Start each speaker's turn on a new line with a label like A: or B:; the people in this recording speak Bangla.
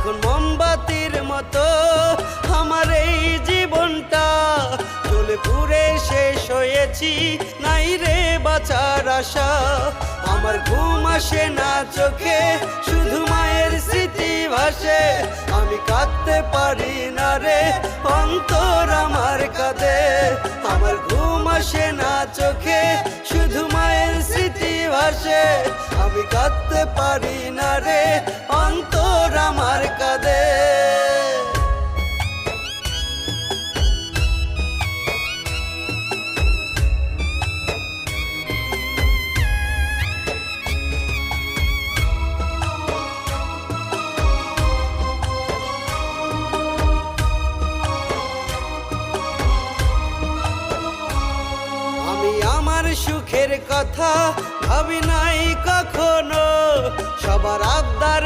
A: এখন মোমবাতির মতো আমার এই জীবনটা জ্বলে পুড়ে শেষ হয়েছি, নাই রে বাঁচার আশা। আমার ঘুম আসে না চোখে, শুধু মায়ের স্মৃতি ভাসে। আমি কাঁদতে পারি না রে, অন্তর আমার কাঁদে। আমার ঘুম আসে না চোখে, শুধু মায়ের স্মৃতি ভাসে। আমি কাঁদতে পারি না রে, অন্তর আমার কাঁদে। আমার সুখের কথা ভাবি নাই কখনো, সবার আবদার